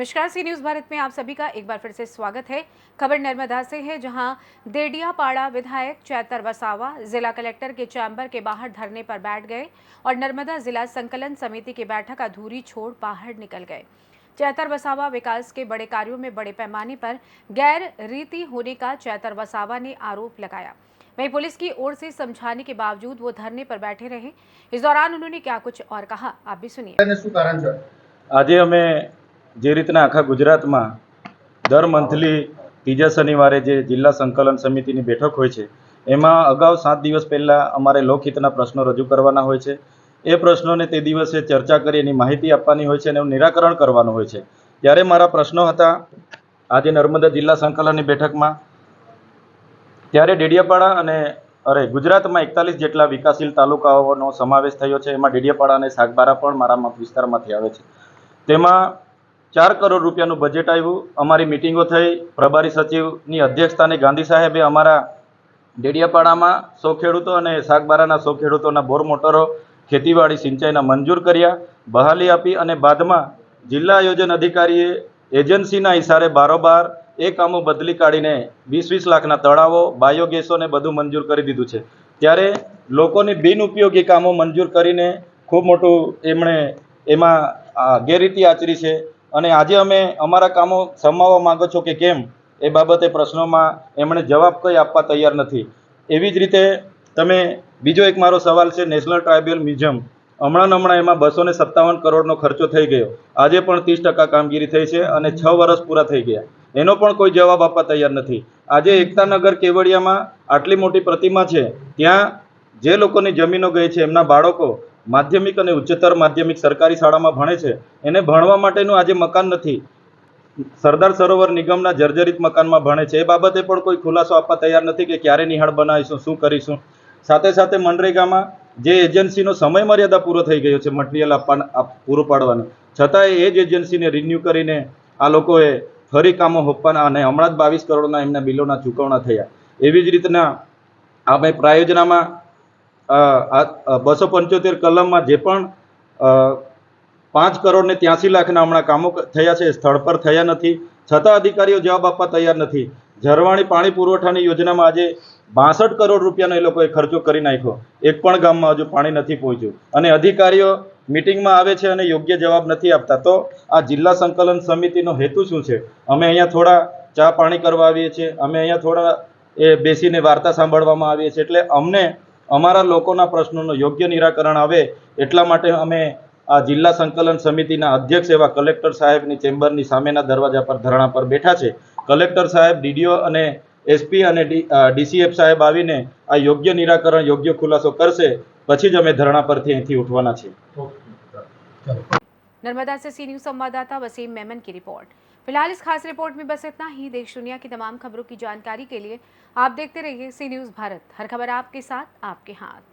नमस्कार, सी न्यूज़ भारत में आप सभी का एक बार फिर से स्वागत है। खबर नर्मदा से है, जहां देडियापाड़ा विधायक चैतर वसावा जिला कलेक्टर के चैम्बर के बाहर धरने पर बैठ गए और नर्मदा जिला संकलन समिति की बैठक अधूरी छोड़ बाहर निकल गए। चैतर वसावा विकास के बड़े कार्यों में बड़े पैमाने पर गैर रीति होने का चैतर वसावा ने आरोप लगाया। वहीं पुलिस की ओर से समझाने के बावजूद वो धरने पर बैठे रहे। इस दौरान उन्होंने क्या कुछ और कहा, आप भी सुनिए। આજે અમે જે રીતના આખા ગુજરાતમાં દર મંથલી ત્રીજા શનિવારે જે જિલ્લા સંકલન સમિતિની બેઠક હોય છે એમાં અગાઉ 7 દિવસ પહેલાં અમારે લોકહિતના પ્રશ્નો રજૂ કરવાના હોય છે। એ પ્રશ્નોને તે દિવસે ચર્ચા કરી એની માહિતી આપવાની હોય છે અને એનું નિરાકરણ કરવાનું હોય છે। ત્યારે મારા પ્રશ્નો હતા આજે નર્મદા જિલ્લા સંકલનની બેઠકમાં, ત્યારે ડેડિયાપાડા અને ગુજરાતમાં 41 જેટલા વિકાસશીલ તાલુકાઓનો સમાવેશ થયો છે। એમાં ડેડિયાપાડા અને સાગબારા પણ મારા વિસ્તારમાંથી આવે છે। તેમાં 4 કરોડ રૂપિયાનું બજેટ આવ્યું। અમારી મિટિંગો થઈ, પ્રભારી સચિવની અધ્યક્ષસ્થાને ગાંધી સાહેબે અમારા ડેડિયાપાડામાં 100 ખેડૂતો અને સાગબારાના 100 ખેડૂતોના બોર મોટરો ખેતીવાડી સિંચાઈના મંજૂર કર્યા, બહાલી આપી અને બાદમાં જિલ્લા આયોજન અધિકારીએ એજન્સીના ઇશારે બારોબાર એ કામો બદલી કાઢીને 20-20 લાખના તળાવો, બાયોગેસોને બધું મંજૂર કરી દીધું છે। ત્યારે લોકોની બિનઉપયોગી કામો મંજૂર કરીને ખૂબ મોટું એમણે એમાં ગેરરીતિ આચરી છે અને આજે અમે અમારા કામો સમાવવા માંગો છો કે કેમ એ બાબતે પ્રશ્નોમાં એમણે જવાબ કંઈ આપવા તૈયાર નથી। એવી જ રીતે તમે બીજો એક મારો સવાલ છે નેશનલ ટ્રાઇબલ મ્યુઝિયમ, હમણાં એમાં 257 કરોડનો ખર્ચો થઈ ગયો, આજે પણ 30% કામગીરી થઈ છે અને 6 વર્ષ પૂરા થઈ ગયા, એનો પણ કોઈ જવાબ આપવા તૈયાર નથી। આજે એકતાનગર કેવડિયામાં આટલી મોટી પ્રતિમા છે, ત્યાં જે લોકોની જમીનો ગઈ છે એમના બાળકો માધ્યમિક અને ઉચ્ચતર માધ્યમિક સરકારી શાળામાં ભણે છે, એને ભણવા માટેનું આજે મકાન નથી। સરદાર સરોવર નિગમના જર્જરિત મકાનમાં ભણે છે, એ બાબતે પણ કોઈ ખુલાસો આપવા તૈયાર નથી કે ક્યારે નિહાળ બનાવીશું, શું કરીશું। સાથે સાથે મનરેગામાં જે એજન્સીનો સમય મર્યાદા પૂરો થઈ ગયો છે મટીરિયલ પૂરું પાડવાની, છતાંય એ જ એજન્સીને રિન્યૂ કરીને આ લોકોએ ફરી કામો હોપવાના અને હમણાં જ 22 કરોડના એમના બિલોના ચૂકવણા થયા। એવી જ રીતના આપણે પ્રાયોજનામાં 275 કલમમાં જે પણ 5 કરોડ ને 83 લાખના હમણાં કામો થયા છે, સ્થળ પર થયા નથી, છતાં અધિકારીઓ જવાબ આપવા તૈયાર નથી। ઝરવાણી પાણી પુરવઠાની યોજનામાં આજે 62 કરોડ રૂપિયાનો એ લોકોએ ખર્ચો કરી નાખ્યો, એક પણ ગામમાં હજુ પાણી નથી પહોંચ્યું અને અધિકારીઓ મિટિંગમાં આવે છે અને યોગ્ય જવાબ નથી આપતા। તો આ જિલ્લા સંકલન સમિતિનો હેતુ શું છે? અમે અહીંયા થોડા ચા પાણી કરવા આવીએ છીએ, અમે અહીંયા થોડા બેસીને વાર્તા સાંભળવામાં આવીએ છીએ, એટલે અમને અમારા લોકોના પ્રશ્નોનું યોગ્ય નિરાકરણ આવે એટલા માટે અમે આ જિલ્લા સંકલન સમિતિના અધ્યક્ષ એવા કલેક્ટર સાહેબની ચેમ્બરની સામેના દરવાજા પર ધરણા પર બેઠા છે। કલેક્ટર સાહેબ, ડીડીઓ અને એસપી અને ડીસીએફ સાહેબ આવીને આ યોગ્ય નિરાકરણ, યોગ્ય ખુલાસો કરશે, પછી જ અમે ધરણા પરથી અહીંથી ઉઠવાના છીએ। नर्मदा से सी न्यूज़ संवाददाता वसीम मेमन की रिपोर्ट। फिलहाल इस खास रिपोर्ट में बस इतना ही। देश दुनिया की तमाम खबरों की जानकारी के लिए आप देखते रहिए सी न्यूज़ भारत। हर खबर आपके साथ, आपके हाथ।